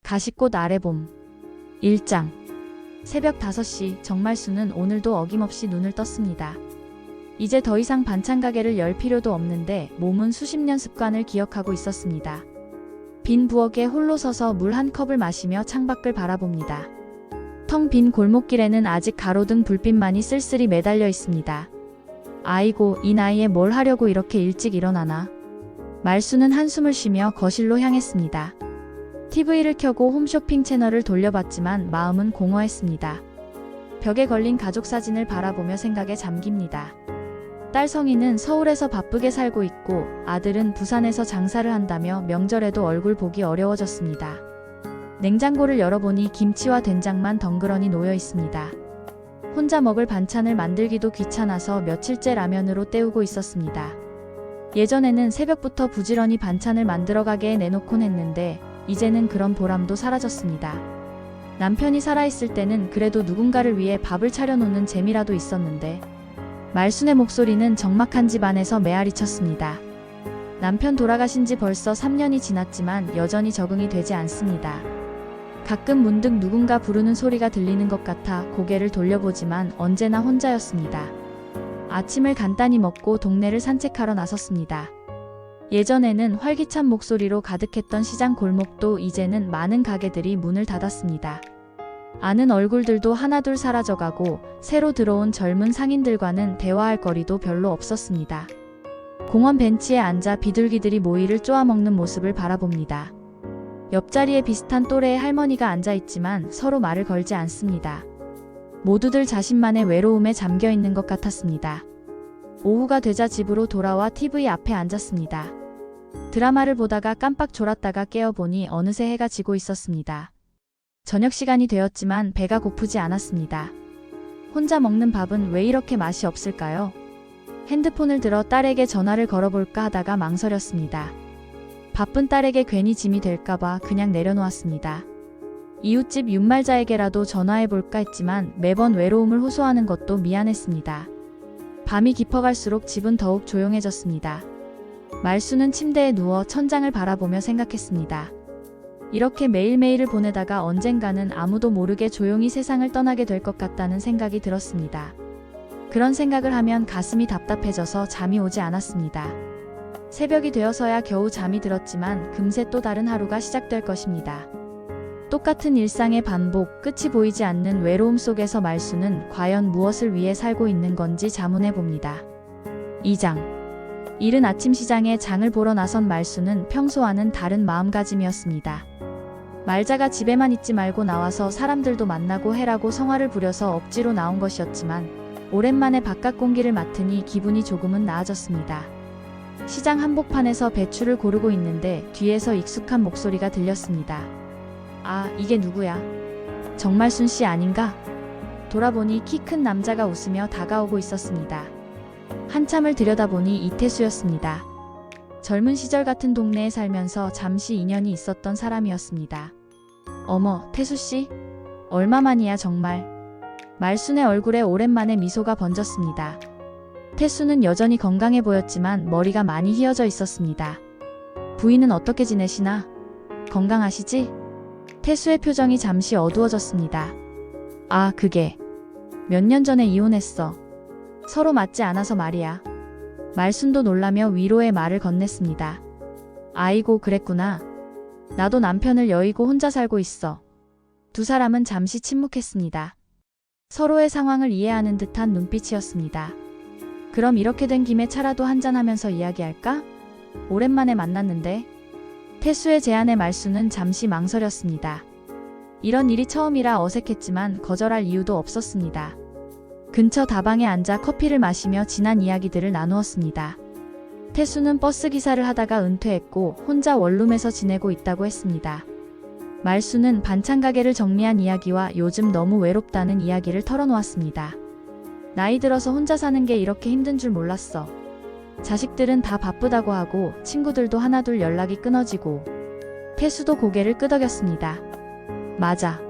가시꽃 아래 봄 1장. 새벽 5시 정말수는 오늘도 어김없이 눈을 떴습니다. 이제 더 이상 반찬 가게를 열 필요도 없는데 몸은 수십 년 습관을 기억하고 있었습니다. 빈 부엌에 홀로 서서 물 한 컵을 마시며 창밖을 바라봅니다. 텅 빈 골목길에는 아직 가로등 불빛만이 쓸쓸히 매달려 있습니다. 아이고, 이 나이에 뭘 하려고 이렇게 일찍 일어나나. 말수는 한숨을 쉬며 거실로 향했습니다. TV를 켜고 홈쇼핑 채널을 돌려봤지만 마음은 공허했습니다. 벽에 걸린 가족 사진을 바라보며 생각에 잠깁니다. 딸 성희는 서울에서 바쁘게 살고 있고 아들은 부산에서 장사를 한다며 명절에도 얼굴 보기 어려워졌습니다. 냉장고를 열어보니 김치와 된장만 덩그러니 놓여 있습니다. 혼자 먹을 반찬을 만들기도 귀찮아서 며칠째 라면으로 때우고 있었습니다. 예전에는 새벽부터 부지런히 반찬을 만들어 가게에 내놓곤 했는데 이제는 그런 보람도 사라졌습니다. 남편이 살아있을 때는 그래도 누군가를 위해 밥을 차려놓는 재미라도 있었는데 말순의 목소리는 적막한 집안에서 메아리 쳤습니다. 남편 돌아가신 지 벌써 3년이 지났지만 여전히 적응이 되지 않습니다. 가끔 문득 누군가 부르는 소리가 들리는 것 같아 고개를 돌려보지만 언제나 혼자였습니다. 아침을 간단히 먹고 동네를 산책하러 나섰습니다. 예전에는 활기찬 목소리로 가득했던 시장 골목도 이제는 많은 가게들이 문을 닫았습니다. 아는 얼굴들도 하나둘 사라져가고 새로 들어온 젊은 상인들과는 대화할 거리도 별로 없었습니다. 공원 벤치에 앉아 비둘기들이 모이를 쪼아먹는 모습을 바라봅니다. 옆자리에 비슷한 또래의 할머니가 앉아있지만 서로 말을 걸지 않습니다. 모두들 자신만의 외로움에 잠겨있는 것 같았습니다. 오후가 되자 집으로 돌아와 TV 앞에 앉았습니다. 드라마를 보다가 깜빡 졸았다가 깨어보니 어느새 해가 지고 있었습니다. 저녁 시간이 되었지만 배가 고프지 않았습니다. 혼자 먹는 밥은 왜 이렇게 맛이 없을까요? 핸드폰을 들어 딸에게 전화를 걸어볼까 하다가 망설였습니다. 바쁜 딸에게 괜히 짐이 될까봐 그냥 내려놓았습니다. 이웃집 윤말자에게라도 전화해볼까 했지만 매번 외로움을 호소하는 것도 미안했습니다. 밤이 깊어갈수록 집은 더욱 조용해졌습니다. 말수는 침대에 누워 천장을 바라보며 생각했습니다. 이렇게 매일매일을 보내다가 언젠가는 아무도 모르게 조용히 세상을 떠나게 될 것 같다는 생각이 들었습니다. 그런 생각을 하면 가슴이 답답해져서 잠이 오지 않았습니다. 새벽이 되어서야 겨우 잠이 들었지만 금세 또 다른 하루가 시작될 것입니다. 똑같은 일상의 반복, 끝이 보이지 않는 외로움 속에서 말수는 과연 무엇을 위해 살고 있는 건지 자문해 봅니다. 2장. 이른 아침 시장에 장을 보러 나선 말수는 평소와는 다른 마음가짐이었습니다. 말자가 집에만 있지 말고 나와서 사람들도 만나고 해라고 성화를 부려서 억지로 나온 것이었지만 오랜만에 바깥 공기를 맡으니 기분이 조금은 나아졌습니다. 시장 한복판에서 배추를 고르고 있는데 뒤에서 익숙한 목소리가 들렸습니다. 아, 이게 누구야? 정말순 씨 아닌가? 돌아보니 키 큰 남자가 웃으며 다가오고 있었습니다. 한참을 들여다보니 이태수였습니다. 젊은 시절 같은 동네에 살면서 잠시 인연이 있었던 사람이었습니다. 어머, 태수 씨? 얼마만이야 정말. 말순의 얼굴에 오랜만에 미소가 번졌습니다. 태수는 여전히 건강해 보였지만 머리가 많이 휘어져 있었습니다. 부인은 어떻게 지내시나? 건강하시지? 태수의 표정이 잠시 어두워졌습니다. 아, 그게 몇 년 전에 이혼했어. 서로 맞지 않아서 말이야. 말순도 놀라며 위로의 말을 건넸습니다. 아이고, 그랬구나. 나도 남편을 여의고 혼자 살고 있어. 두 사람은 잠시 침묵했습니다. 서로의 상황을 이해하는 듯한 눈빛이었습니다. 그럼 이렇게 된 김에 차라도 한잔하면서 이야기할까? 오랜만에 만났는데. 태수의 제안에 말수는 잠시 망설였습니다. 이런 일이 처음이라 어색했지만 거절할 이유도 없었습니다. 근처 다방에 앉아 커피를 마시며 지난 이야기들을 나누었습니다. 태수는 버스 기사를 하다가 은퇴했고 혼자 원룸에서 지내고 있다고 했습니다. 말수는 반찬 가게를 정리한 이야기와 요즘 너무 외롭다는 이야기를 털어놓았습니다. 나이 들어서 혼자 사는 게 이렇게 힘든 줄 몰랐어. 자식들은 다 바쁘다고 하고 친구들도 하나둘 연락이 끊어지고. 태수도 고개를 끄덕였습니다. 맞아.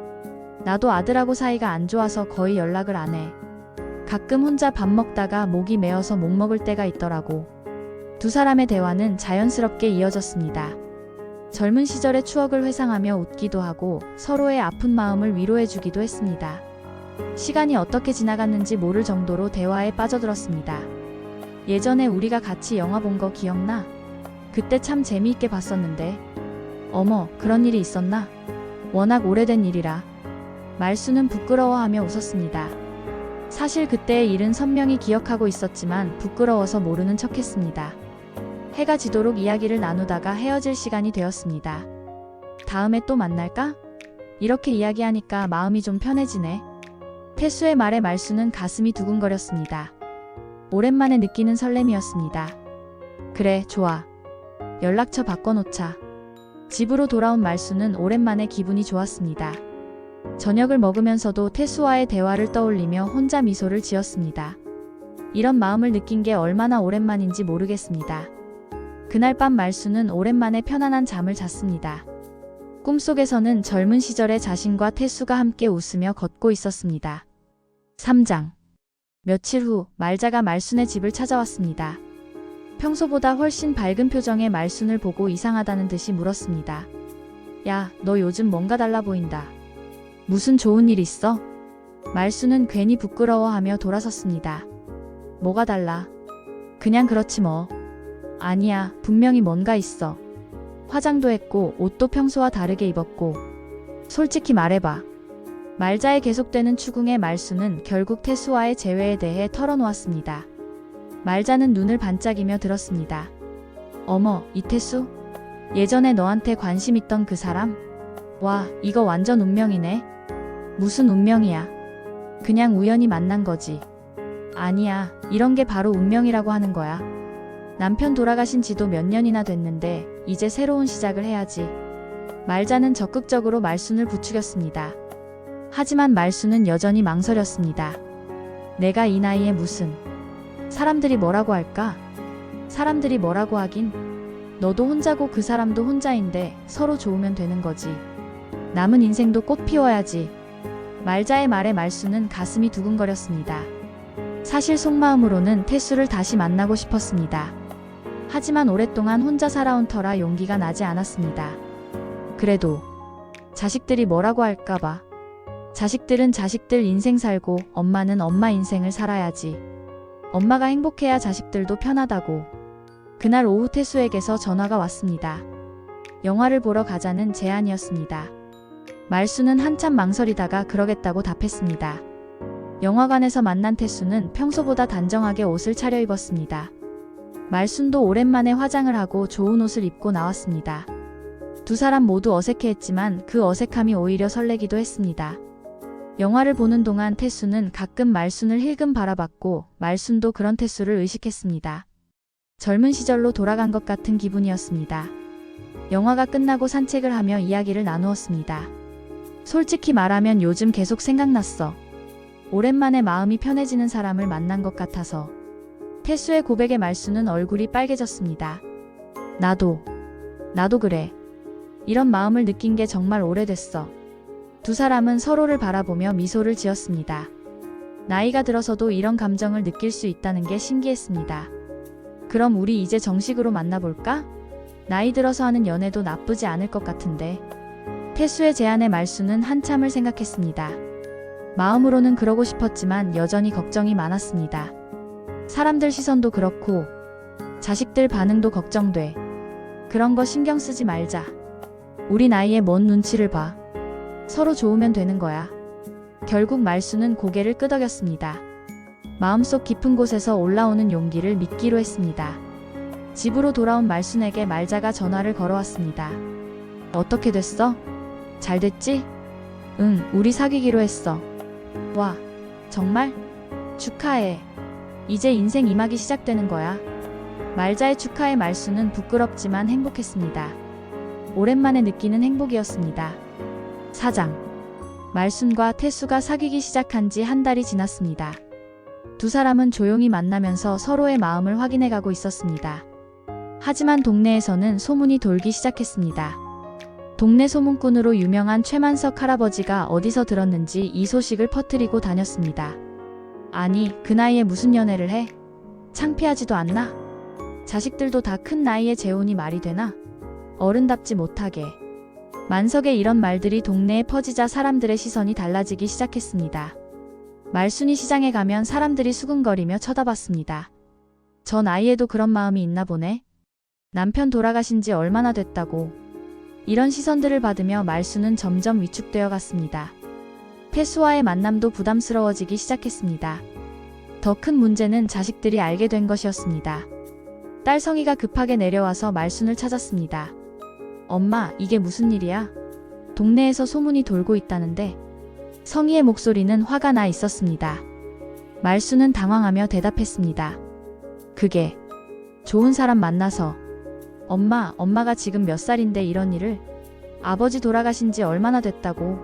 나도 아들하고 사이가 안 좋아서 거의 연락을 안 해. 가끔 혼자 밥 먹다가 목이 메어서 못 먹을 때가 있더라고. 두 사람의 대화는 자연스럽게 이어졌습니다. 젊은 시절의 추억을 회상하며 웃기도 하고 서로의 아픈 마음을 위로해주기도 했습니다. 시간이 어떻게 지나갔는지 모를 정도로 대화에 빠져들었습니다. 예전에 우리가 같이 영화 본 거 기억나? 그때 참 재미있게 봤었는데. 어머, 그런 일이 있었나? 워낙 오래된 일이라. 말수는 부끄러워하며 웃었습니다. 사실 그때의 일은 선명히 기억하고 있었지만 부끄러워서 모르는 척했습니다. 해가 지도록 이야기를 나누다가 헤어질 시간이 되었습니다. 다음에 또 만날까? 이렇게 이야기하니까 마음이 좀 편해지네. 태수의 말에 말수는 가슴이 두근거렸습니다. 오랜만에 느끼는 설렘이었습니다. 그래, 좋아. 연락처 바꿔놓자. 집으로 돌아온 말수는 오랜만에 기분이 좋았습니다. 저녁을 먹으면서도 태수와의 대화를 떠올리며 혼자 미소를 지었습니다. 이런 마음을 느낀 게 얼마나 오랜만인지 모르겠습니다. 그날 밤 말수는 오랜만에 편안한 잠을 잤습니다. 꿈속에서는 젊은 시절의 자신과 태수가 함께 웃으며 걷고 있었습니다. 3장. 며칠 후 말자가 말순의 집을 찾아왔습니다. 평소보다 훨씬 밝은 표정의 말순을 보고 이상하다는 듯이 물었습니다. 야, 너 요즘 뭔가 달라 보인다. 무슨 좋은 일 있어? 말순은 괜히 부끄러워하며 돌아섰습니다. 뭐가 달라? 그냥 그렇지 뭐. 아니야, 분명히 뭔가 있어. 화장도 했고 옷도 평소와 다르게 입었고. 솔직히 말해봐. 말자의 계속되는 추궁에 말수는 결국 태수와의 재회에 대해 털어놓았습니다. 말자는 눈을 반짝이며 들었습니다. 어머, 이태수? 예전에 너한테 관심 있던 그 사람? 와, 이거 완전 운명이네. 무슨 운명이야? 그냥 우연히 만난 거지. 아니야, 이런 게 바로 운명이라고 하는 거야. 남편 돌아가신 지도 몇 년이나 됐는데 이제 새로운 시작을 해야지. 말자는 적극적으로 말순을 부추겼습니다. 하지만 말수는 여전히 망설였습니다. 내가 이 나이에 무슨. 사람들이 뭐라고 할까? 사람들이 뭐라고 하긴. 너도 혼자고 그 사람도 혼자인데 서로 좋으면 되는 거지. 남은 인생도 꽃 피워야지. 말자의 말에 말수는 가슴이 두근거렸습니다. 사실 속마음으로는 태수를 다시 만나고 싶었습니다. 하지만 오랫동안 혼자 살아온 터라 용기가 나지 않았습니다. 그래도 자식들이 뭐라고 할까봐. 자식들은 자식들 인생 살고 엄마는 엄마 인생을 살아야지. 엄마가 행복해야 자식들도 편하다고. 그날 오후 태수에게서 전화가 왔습니다. 영화를 보러 가자는 제안이었습니다. 말수는 한참 망설이다가 그러겠다고 답했습니다. 영화관에서 만난 태수는 평소보다 단정하게 옷을 차려입었습니다. 말순도 오랜만에 화장을 하고 좋은 옷을 입고 나왔습니다. 두 사람 모두 어색해했지만 그 어색함이 오히려 설레기도 했습니다. 영화를 보는 동안 태수는 가끔 말순을 힐끔 바라봤고 말순도 그런 태수를 의식했습니다. 젊은 시절로 돌아간 것 같은 기분이었습니다. 영화가 끝나고 산책을 하며 이야기를 나누었습니다. 솔직히 말하면 요즘 계속 생각났어. 오랜만에 마음이 편해지는 사람을 만난 것 같아서. 태수의 고백에 말순은 얼굴이 빨개졌습니다. 나도 그래. 이런 마음을 느낀 게 정말 오래됐어. 두 사람은 서로를 바라보며 미소를 지었습니다. 나이가 들어서도 이런 감정을 느낄 수 있다는 게 신기했습니다. 그럼 우리 이제 정식으로 만나볼까? 나이 들어서 하는 연애도 나쁘지 않을 것 같은데. 태수의 제안에 말수는 한참을 생각했습니다. 마음으로는 그러고 싶었지만 여전히 걱정이 많았습니다. 사람들 시선도 그렇고 자식들 반응도 걱정돼. 그런 거 신경 쓰지 말자. 우리 나이에 뭔 눈치를 봐. 서로 좋으면 되는 거야. 결국 말수는 고개를 끄덕였습니다. 마음속 깊은 곳에서 올라오는 용기를 믿기로 했습니다. 집으로 돌아온 말순에게 말자가 전화를 걸어왔습니다. 어떻게 됐어? 잘 됐지? 응, 우리 사귀기로 했어. 와, 정말? 축하해. 이제 인생 2막이 시작되는 거야. 말자의 축하에 말수는 부끄럽지만 행복했습니다. 오랜만에 느끼는 행복이었습니다. 4장. 말순과 태수가 사귀기 시작한 지 한 달이 지났습니다. 두 사람은 조용히 만나면서 서로의 마음을 확인해가고 있었습니다. 하지만 동네에서는 소문이 돌기 시작했습니다. 동네 소문꾼으로 유명한 최만석 할아버지가 어디서 들었는지 이 소식을 퍼뜨리고 다녔습니다. 아니, 그 나이에 무슨 연애를 해? 창피하지도 않나? 자식들도 다 큰 나이에 재혼이 말이 되나? 어른답지 못하게. 만석의 이런 말들이 동네에 퍼지자 사람들의 시선이 달라지기 시작했습니다. 말순이 시장에 가면 사람들이 수근거리며 쳐다봤습니다. 저 나이에도 그런 마음이 있나 보네. 남편 돌아가신 지 얼마나 됐다고. 이런 시선들을 받으며 말순은 점점 위축되어 갔습니다. 태수와의 만남도 부담스러워지기 시작했습니다. 더 큰 문제는 자식들이 알게 된 것이었습니다. 딸 성희가 급하게 내려와서 말순을 찾았습니다. 엄마, 이게 무슨 일이야? 동네에서 소문이 돌고 있다는데. 성희의 목소리는 화가 나 있었습니다. 말순은 당황하며 대답했습니다. 그게 좋은 사람 만나서. 엄마가 지금 몇 살인데 이런 일을? 아버지 돌아가신 지 얼마나 됐다고.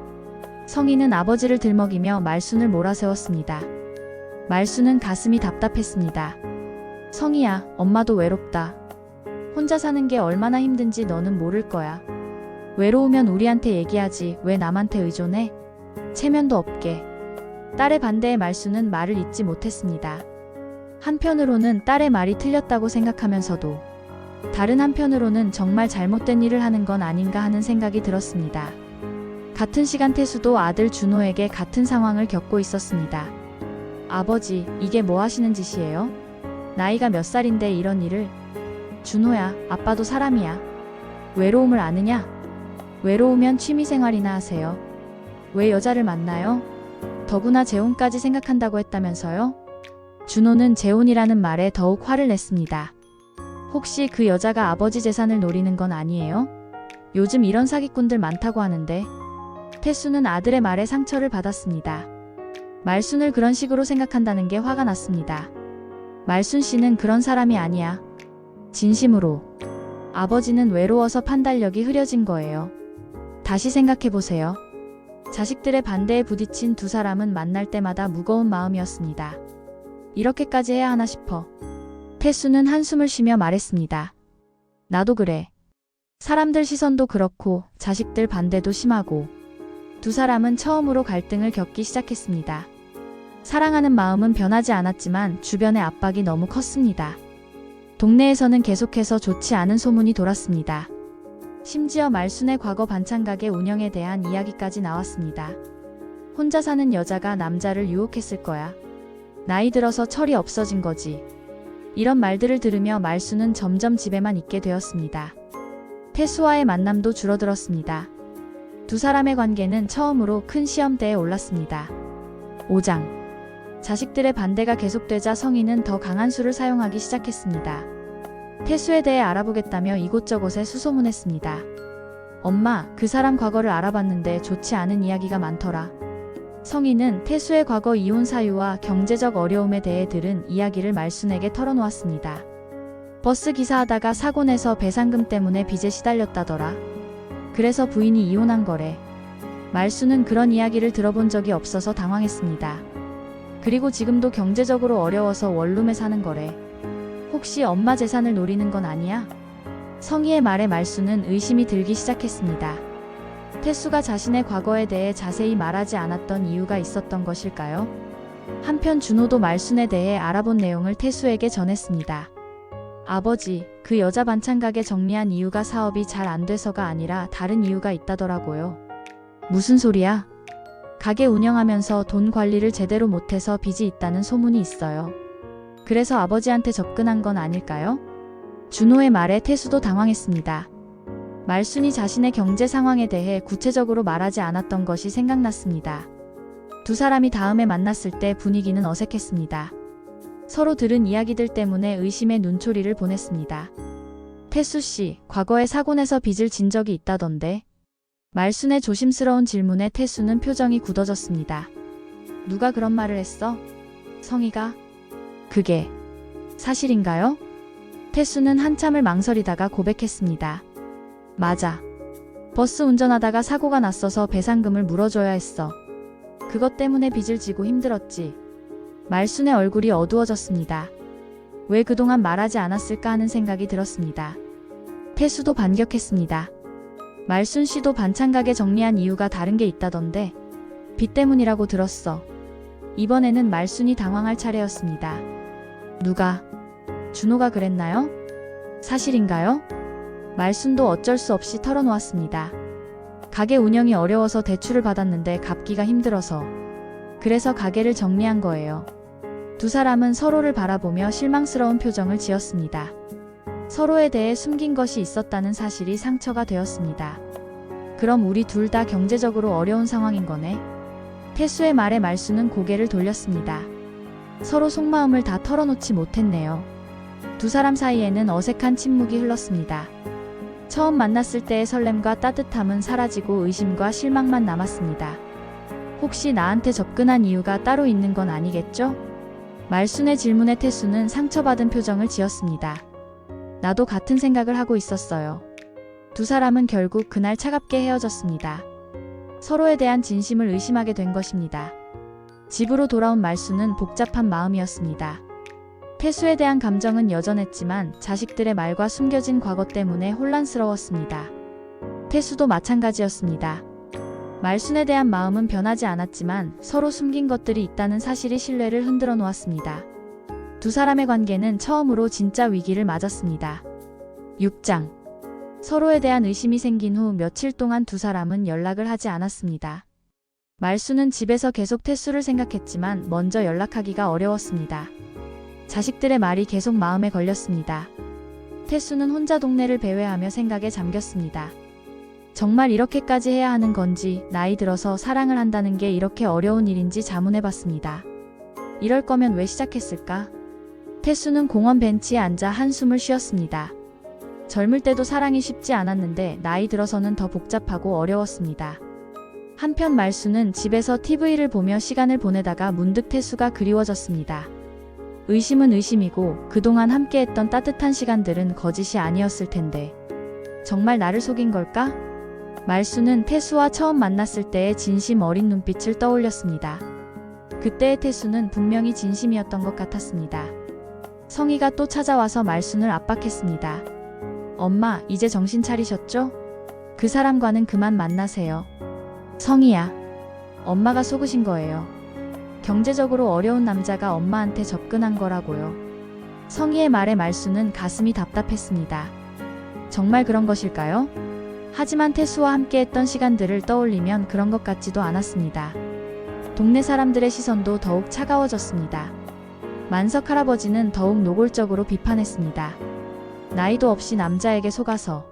성희는 아버지를 들먹이며 말순을 몰아세웠습니다. 말순은 가슴이 답답했습니다. 성희야, 엄마도 외롭다. 혼자 사는 게 얼마나 힘든지 너는 모를 거야. 외로우면 우리한테 얘기하지 왜 남한테 의존해? 체면도 없게. 딸의 반대에 말순은 말을 잇지 못했습니다. 한편으로는 딸의 말이 틀렸다고 생각하면서도 다른 한편으로는 정말 잘못된 일을 하는 건 아닌가 하는 생각이 들었습니다. 같은 시간 태수도 아들 준호에게 같은 상황을 겪고 있었습니다. 아버지, 이게 뭐 하시는 짓이에요? 나이가 몇 살인데 이런 일을? 준호야, 아빠도 사람이야. 외로움을 아느냐? 외로우면 취미생활이나 하세요. 왜 여자를 만나요? 더구나 재혼까지 생각한다고 했다면서요? 준호는 재혼이라는 말에 더욱 화를 냈습니다. 혹시 그 여자가 아버지 재산을 노리는 건 아니에요? 요즘 이런 사기꾼들 많다고 하는데. 태수는 아들의 말에 상처를 받았습니다. 말순을 그런 식으로 생각한다는 게 화가 났습니다. 말순 씨는 그런 사람이 아니야. 진심으로. 아버지는 외로워서 판단력이 흐려진 거예요. 다시 생각해보세요. 자식들의 반대에 부딪힌 두 사람은 만날 때마다 무거운 마음이었습니다. 이렇게까지 해야 하나 싶어. 태수는 한숨을 쉬며 말했습니다. 나도 그래. 사람들 시선도 그렇고 자식들 반대도 심하고. 두 사람은 처음으로 갈등을 겪기 시작했습니다. 사랑하는 마음은 변하지 않았지만 주변의 압박이 너무 컸습니다. 동네에서는 계속해서 좋지 않은 소문이 돌았습니다. 심지어 말순의 과거 반찬가게 운영에 대한 이야기까지 나왔습니다. 혼자 사는 여자가 남자를 유혹했을 거야. 나이 들어서 철이 없어진 거지. 이런 말들을 들으며 말순은 점점 집에만 있게 되었습니다. 태수와의 만남도 줄어들었습니다. 두 사람의 관계는 처음으로 큰 시험대에 올랐습니다. 5장. 자식들의 반대가 계속되자 성희는 더 강한 수를 사용하기 시작했습니다. 태수에 대해 알아보겠다며 이곳저곳에 수소문했습니다. 엄마, 그 사람 과거를 알아봤는데 좋지 않은 이야기가 많더라. 성희는 태수의 과거 이혼 사유와 경제적 어려움에 대해 들은 이야기를 말순에게 털어놓았습니다. 버스 기사하다가 사고 내서 배상금 때문에 빚에 시달렸다더라. 그래서 부인이 이혼한 거래. 말순은 그런 이야기를 들어본 적이 없어서 당황했습니다. 그리고 지금도 경제적으로 어려워서 원룸에 사는 거래. 혹시 엄마 재산을 노리는 건 아니야? 성희의 말에 말순은 의심이 들기 시작했습니다. 태수가 자신의 과거에 대해 자세히 말하지 않았던 이유가 있었던 것일까요? 한편 준호도 말순에 대해 알아본 내용을 태수에게 전했습니다. 아버지, 그 여자 반찬 가게 정리한 이유가 사업이 잘 안 돼서가 아니라 다른 이유가 있다더라고요. 무슨 소리야? 가게 운영하면서 돈 관리를 제대로 못해서 빚이 있다는 소문이 있어요. 그래서 아버지한테 접근한 건 아닐까요? 준호의 말에 태수도 당황했습니다. 말순이 자신의 경제 상황에 대해 구체적으로 말하지 않았던 것이 생각났습니다. 두 사람이 다음에 만났을 때 분위기는 어색했습니다. 서로 들은 이야기들 때문에 의심의 눈초리를 보냈습니다. 태수 씨, 과거에 사고 내서 빚을 진 적이 있다던데. 말순의 조심스러운 질문에 태수는 표정이 굳어졌습니다. 누가 그런 말을 했어? 성희가? 그게 사실인가요? 태수는 한참을 망설이다가 고백했습니다. 맞아. 버스 운전하다가 사고가 났어서 배상금을 물어줘야 했어. 그것 때문에 빚을 지고 힘들었지. 말순의 얼굴이 어두워졌습니다. 왜 그동안 말하지 않았을까 하는 생각이 들었습니다. 태수도 반격했습니다. 말순 씨도 반찬 가게 정리한 이유가 다른 게 있다던데. 빚 때문이라고 들었어. 이번에는 말순이 당황할 차례였습니다. 누가? 준호가 그랬나요? 사실인가요? 말순도 어쩔 수 없이 털어놓았습니다. 가게 운영이 어려워서 대출을 받았는데 갚기가 힘들어서. 그래서 가게를 정리한 거예요. 두 사람은 서로를 바라보며 실망스러운 표정을 지었습니다. 서로에 대해 숨긴 것이 있었다는 사실이 상처가 되었습니다. 그럼 우리 둘 다 경제적으로 어려운 상황인 거네. 태수의 말에 말순은 고개를 돌렸습니다. 서로 속마음을 다 털어놓지 못했네요. 두 사람 사이에는 어색한 침묵이 흘렀습니다. 처음 만났을 때의 설렘과 따뜻함은 사라지고 의심과 실망만 남았습니다. 혹시 나한테 접근한 이유가 따로 있는 건 아니겠죠? 말순의 질문에 태수는 상처받은 표정을 지었습니다. 나도 같은 생각을 하고 있었어요. 두 사람은 결국 그날 차갑게 헤어졌습니다. 서로에 대한 진심을 의심하게 된 것입니다. 집으로 돌아온 말순은 복잡한 마음이었습니다. 태수에 대한 감정은 여전했지만 자식들의 말과 숨겨진 과거 때문에 혼란스러웠습니다. 태수도 마찬가지였습니다. 말순에 대한 마음은 변하지 않았지만 서로 숨긴 것들이 있다는 사실이 신뢰를 흔들어 놓았습니다. 두 사람의 관계는 처음으로 진짜 위기를 맞았습니다. 6장. 서로에 대한 의심이 생긴 후 며칠 동안 두 사람은 연락을 하지 않았습니다. 말순은 집에서 계속 태수를 생각했지만 먼저 연락하기가 어려웠습니다. 자식들의 말이 계속 마음에 걸렸습니다. 태수는 혼자 동네를 배회하며 생각에 잠겼습니다. 정말 이렇게까지 해야 하는 건지, 나이 들어서 사랑을 한다는 게 이렇게 어려운 일인지 자문해봤습니다. 이럴 거면 왜 시작했을까? 태수는 공원 벤치에 앉아 한숨을 쉬었습니다. 젊을 때도 사랑이 쉽지 않았는데 나이 들어서는 더 복잡하고 어려웠습니다. 한편 말순은 집에서 TV를 보며 시간을 보내다가 문득 태수가 그리워졌습니다. 의심은 의심이고 그동안 함께했던 따뜻한 시간들은 거짓이 아니었을 텐데 정말 나를 속인 걸까? 말순은 태수와 처음 만났을 때의 진심 어린 눈빛을 떠올렸습니다. 그때의 태수는 분명히 진심이었던 것 같았습니다. 성희가 또 찾아와서 말순을 압박했습니다. 엄마, 이제 정신 차리셨죠? 그 사람과는 그만 만나세요. 성희야, 엄마가 속으신 거예요. 경제적으로 어려운 남자가 엄마한테 접근한 거라고요. 성희의 말에 말순은 가슴이 답답했습니다. 정말 그런 것일까요? 하지만 태수와 함께했던 시간들을 떠올리면 그런 것 같지도 않았습니다. 동네 사람들의 시선도 더욱 차가워졌습니다. 만석 할아버지는 더욱 노골적으로 비판했습니다. 나이도 없이 남자에게 속아서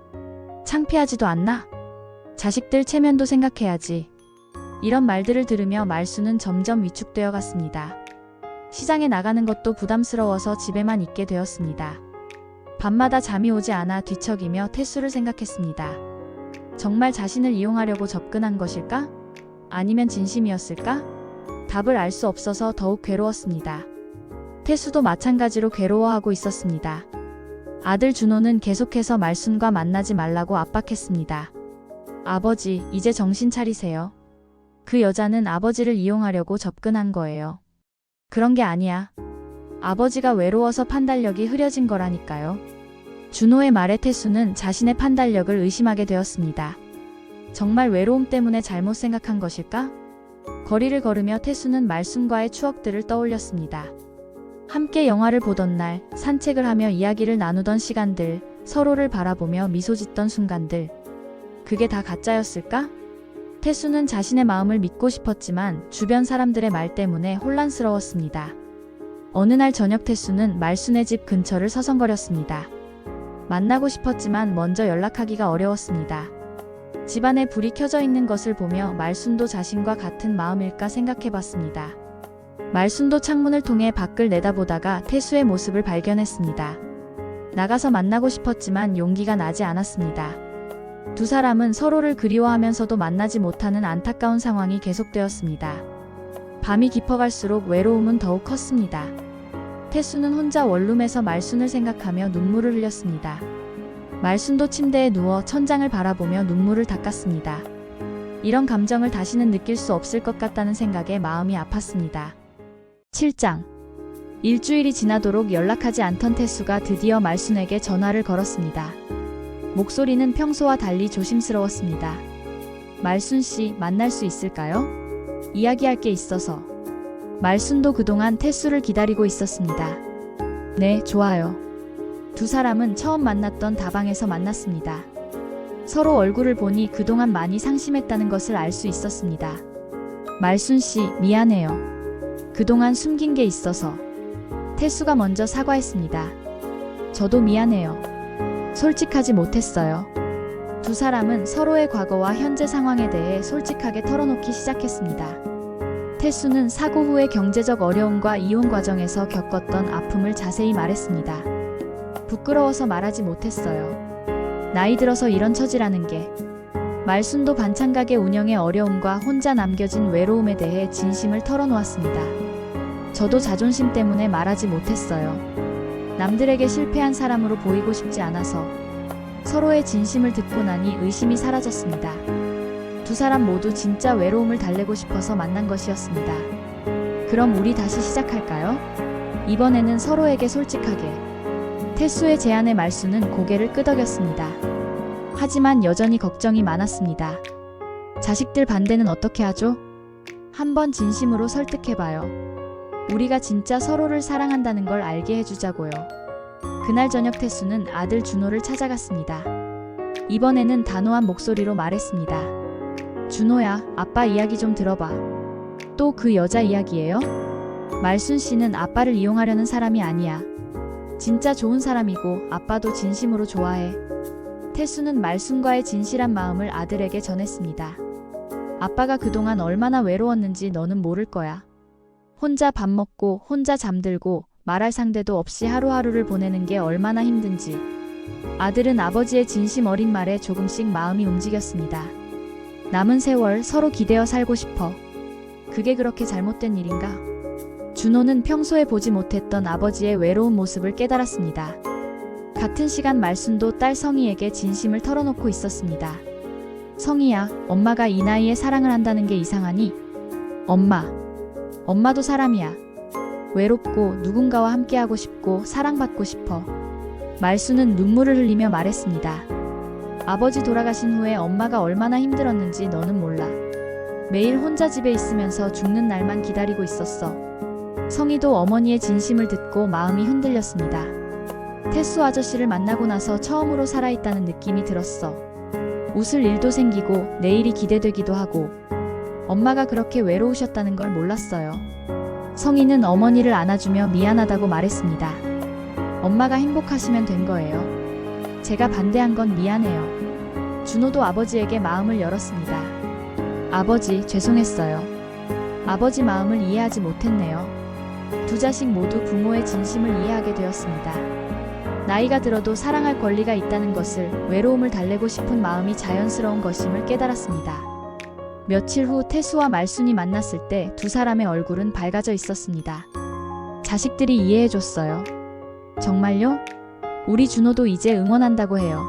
창피하지도 않나? 자식들 체면도 생각해야지. 이런 말들을 들으며 말순은 점점 위축되어 갔습니다. 시장에 나가는 것도 부담스러워서 집에만 있게 되었습니다. 밤마다 잠이 오지 않아 뒤척이며 태수를 생각했습니다. 정말 자신을 이용하려고 접근한 것일까? 아니면 진심이었을까? 답을 알 수 없어서 더욱 괴로웠습니다. 태수도 마찬가지로 괴로워하고 있었습니다. 아들 준호는 계속해서 말순과 만나지 말라고 압박했습니다. 아버지, 이제 정신 차리세요. 그 여자는 아버지를 이용하려고 접근한 거예요. 그런 게 아니야. 아버지가 외로워서 판단력이 흐려진 거라니까요. 준호의 말에 태수는 자신의 판단력을 의심하게 되었습니다. 정말 외로움 때문에 잘못 생각한 것일까? 거리를 걸으며 태수는 말순과의 추억들을 떠올렸습니다. 함께 영화를 보던 날, 산책을 하며 이야기를 나누던 시간들, 서로를 바라보며 미소 짓던 순간들. 그게 다 가짜였을까? 태수는 자신의 마음을 믿고 싶었지만 주변 사람들의 말 때문에 혼란스러웠습니다. 어느 날 저녁 태수는 말순의 집 근처를 서성거렸습니다. 만나고 싶었지만 먼저 연락하기가 어려웠습니다. 집안에 불이 켜져 있는 것을 보며 말순도 자신과 같은 마음일까 생각해봤습니다. 말순도 창문을 통해 밖을 내다보다가 태수의 모습을 발견했습니다. 나가서 만나고 싶었지만 용기가 나지 않았습니다. 두 사람은 서로를 그리워하면서도 만나지 못하는 안타까운 상황이 계속되었습니다. 밤이 깊어갈수록 외로움은 더욱 컸습니다. 태수는 혼자 원룸에서 말순을 생각하며 눈물을 흘렸습니다. 말순도 침대에 누워 천장을 바라보며 눈물을 닦았습니다. 이런 감정을 다시는 느낄 수 없을 것 같다는 생각에 마음이 아팠습니다. 7장. 일주일이 지나도록 연락하지 않던 태수가 드디어 말순에게 전화를 걸었습니다. 목소리는 평소와 달리 조심스러웠습니다. 말순 씨, 만날 수 있을까요? 이야기할 게 있어서. 말순도 그동안 태수를 기다리고 있었습니다. 네, 좋아요. 두 사람은 처음 만났던 다방에서 만났습니다. 서로 얼굴을 보니 그동안 많이 상심했다는 것을 알 수 있었습니다. 말순 씨, 미안해요. 그동안 숨긴 게 있어서. 태수가 먼저 사과했습니다. 저도 미안해요. 솔직하지 못했어요. 두 사람은 서로의 과거와 현재 상황에 대해 솔직하게 털어놓기 시작했습니다. 태수는 사고 후의 경제적 어려움과 이혼 과정에서 겪었던 아픔을 자세히 말했습니다. 부끄러워서 말하지 못했어요. 나이 들어서 이런 처지라는 게. 말순도 반찬가게 운영의 어려움과 혼자 남겨진 외로움에 대해 진심을 털어놓았습니다. 저도 자존심 때문에 말하지 못했어요. 남들에게 실패한 사람으로 보이고 싶지 않아서. 서로의 진심을 듣고 나니 의심이 사라졌습니다. 두 사람 모두 진짜 외로움을 달래고 싶어서 만난 것이었습니다. 그럼 우리 다시 시작할까요? 이번에는 서로에게 솔직하게. 태수의 제안에 말순은 고개를 끄덕였습니다. 하지만 여전히 걱정이 많았습니다. 자식들 반대는 어떻게 하죠? 한번 진심으로 설득해봐요. 우리가 진짜 서로를 사랑한다는 걸 알게 해주자고요. 그날 저녁 태수는 아들 준호를 찾아갔습니다. 이번에는 단호한 목소리로 말했습니다. 준호야, 아빠 이야기 좀 들어봐. 또 그 여자 이야기예요? 말순 씨는 아빠를 이용하려는 사람이 아니야. 진짜 좋은 사람이고 아빠도 진심으로 좋아해. 태수는 말순과의 진실한 마음을 아들에게 전했습니다. 아빠가 그동안 얼마나 외로웠는지 너는 모를 거야. 혼자 밥 먹고 혼자 잠들고 말할 상대도 없이 하루하루를 보내는 게 얼마나 힘든지. 아들은 아버지의 진심 어린 말에 조금씩 마음이 움직였습니다. 남은 세월 서로 기대어 살고 싶어. 그게 그렇게 잘못된 일인가? 준호는 평소에 보지 못했던 아버지의 외로운 모습을 깨달았습니다. 같은 시간 말순도 딸 성희에게 진심을 털어놓고 있었습니다. 성희야, 엄마가 이 나이에 사랑을 한다는 게 이상하니? 엄마도 사람이야. 외롭고 누군가와 함께하고 싶고 사랑받고 싶어. 말순은 눈물을 흘리며 말했습니다. 아버지 돌아가신 후에 엄마가 얼마나 힘들었는지 너는 몰라. 매일 혼자 집에 있으면서 죽는 날만 기다리고 있었어. 성희도 어머니의 진심을 듣고 마음이 흔들렸습니다. 태수 아저씨를 만나고 나서 처음으로 살아있다는 느낌이 들었어. 웃을 일도 생기고 내일이 기대되기도 하고. 엄마가 그렇게 외로우셨다는 걸 몰랐어요. 성희는 어머니를 안아주며 미안하다고 말했습니다. 엄마가 행복하시면 된 거예요. 제가 반대한 건 미안해요. 준호도 아버지에게 마음을 열었습니다. 아버지, 죄송했어요. 아버지 마음을 이해하지 못했네요. 두 자식 모두 부모의 진심을 이해하게 되었습니다. 나이가 들어도 사랑할 권리가 있다는 것을, 외로움을 달래고 싶은 마음이 자연스러운 것임을 깨달았습니다. 며칠 후 태수와 말순이 만났을 때 두 사람의 얼굴은 밝아져 있었습니다. 자식들이 이해해줬어요. 정말요? 우리 준호도 이제 응원한다고 해요.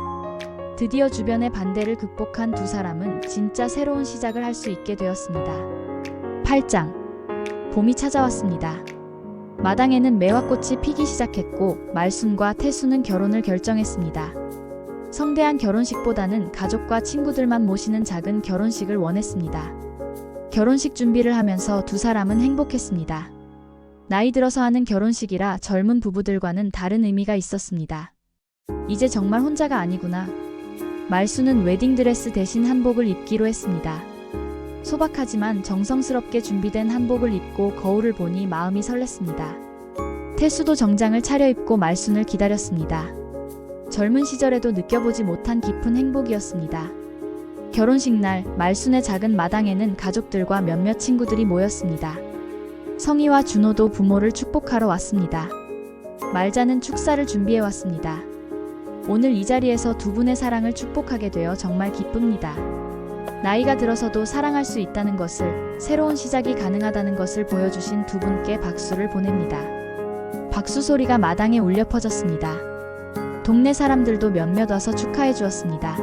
드디어 주변의 반대를 극복한 두 사람은 진짜 새로운 시작을 할 수 있게 되었습니다. 8장. 봄이 찾아왔습니다. 마당에는 매화꽃이 피기 시작했고 말순과 태수는 결혼을 결정했습니다. 성대한 결혼식보다는 가족과 친구들만 모시는 작은 결혼식을 원했습니다. 결혼식 준비를 하면서 두 사람은 행복했습니다. 나이 들어서 하는 결혼식이라 젊은 부부들과는 다른 의미가 있었습니다. 이제 정말 혼자가 아니구나. 말순은 웨딩드레스 대신 한복을 입기로 했습니다. 소박하지만 정성스럽게 준비된 한복을 입고 거울을 보니 마음이 설렜습니다. 태수도 정장을 차려입고 말순을 기다렸습니다. 젊은 시절에도 느껴보지 못한 깊은 행복이었습니다. 결혼식 날 말순의 작은 마당에는 가족들과 몇몇 친구들이 모였습니다. 성희와 준호도 부모를 축복하러 왔습니다. 말자는 축사를 준비해 왔습니다. 오늘 이 자리에서 두 분의 사랑을 축복하게 되어 정말 기쁩니다. 나이가 들어서도 사랑할 수 있다는 것을, 새로운 시작이 가능하다는 것을 보여주신 두 분께 박수를 보냅니다. 박수 소리가 마당에 울려 퍼졌습니다. 동네 사람들도 몇몇 와서 축하해 주었습니다.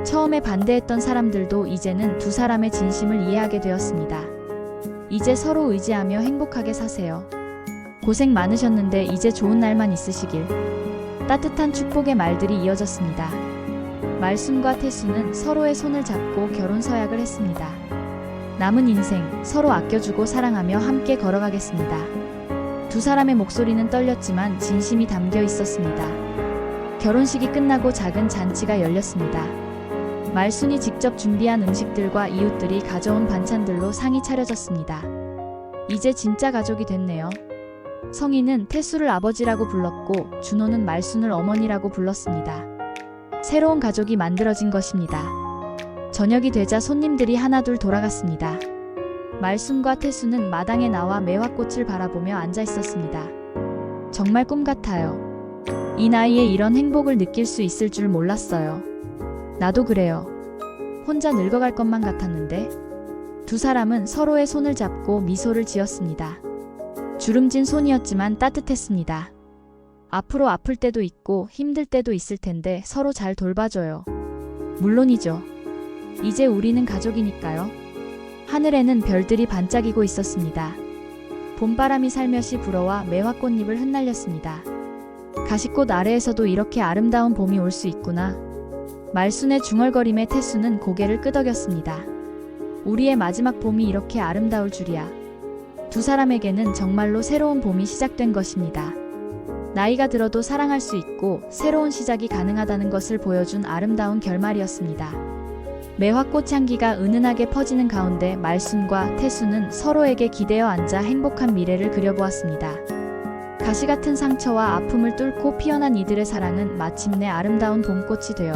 처음에 반대했던 사람들도 이제는 두 사람의 진심을 이해하게 되었습니다. 이제 서로 의지하며 행복하게 사세요. 고생 많으셨는데 이제 좋은 날만 있으시길. 따뜻한 축복의 말들이 이어졌습니다. 말순과 태수는 서로의 손을 잡고 결혼 서약을 했습니다. 남은 인생 서로 아껴주고 사랑하며 함께 걸어가겠습니다. 두 사람의 목소리는 떨렸지만 진심이 담겨 있었습니다. 결혼식이 끝나고 작은 잔치가 열렸습니다. 말순이 직접 준비한 음식들과 이웃들이 가져온 반찬들로 상이 차려졌습니다. 이제 진짜 가족이 됐네요. 성희는 태수를 아버지라고 불렀고 준호는 말순을 어머니라고 불렀습니다. 새로운 가족이 만들어진 것입니다. 저녁이 되자 손님들이 하나둘 돌아갔습니다. 말순과 태수는 마당에 나와 매화꽃을 바라보며 앉아 있었습니다. 정말 꿈 같아요. 이 나이에 이런 행복을 느낄 수 있을 줄 몰랐어요. 나도 그래요. 혼자 늙어갈 것만 같았는데. 두 사람은 서로의 손을 잡고 미소를 지었습니다. 주름진 손이었지만 따뜻했습니다. 앞으로 아플 때도 있고 힘들 때도 있을 텐데 서로 잘 돌봐줘요. 물론이죠. 이제 우리는 가족이니까요. 하늘에는 별들이 반짝이고 있었습니다. 봄바람이 살며시 불어와 매화꽃잎을 흩날렸습니다. 가시꽃 아래에서도 이렇게 아름다운 봄이 올 수 있구나. 말순의 중얼거림에 태수는 고개를 끄덕였습니다. 우리의 마지막 봄이 이렇게 아름다울 줄이야. 두 사람에게는 정말로 새로운 봄이 시작된 것입니다. 나이가 들어도 사랑할 수 있고 새로운 시작이 가능하다는 것을 보여준 아름다운 결말이었습니다. 매화꽃 향기가 은은하게 퍼지는 가운데 말순과 태수는 서로에게 기대어 앉아 행복한 미래를 그려보았습니다. 가시 같은 상처와 아픔을 뚫고 피어난 이들의 사랑은 마침내 아름다운 봄꽃이 되어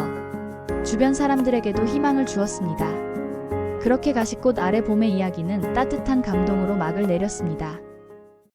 주변 사람들에게도 희망을 주었습니다. 그렇게 가시꽃 아래 봄의 이야기는 따뜻한 감동으로 막을 내렸습니다.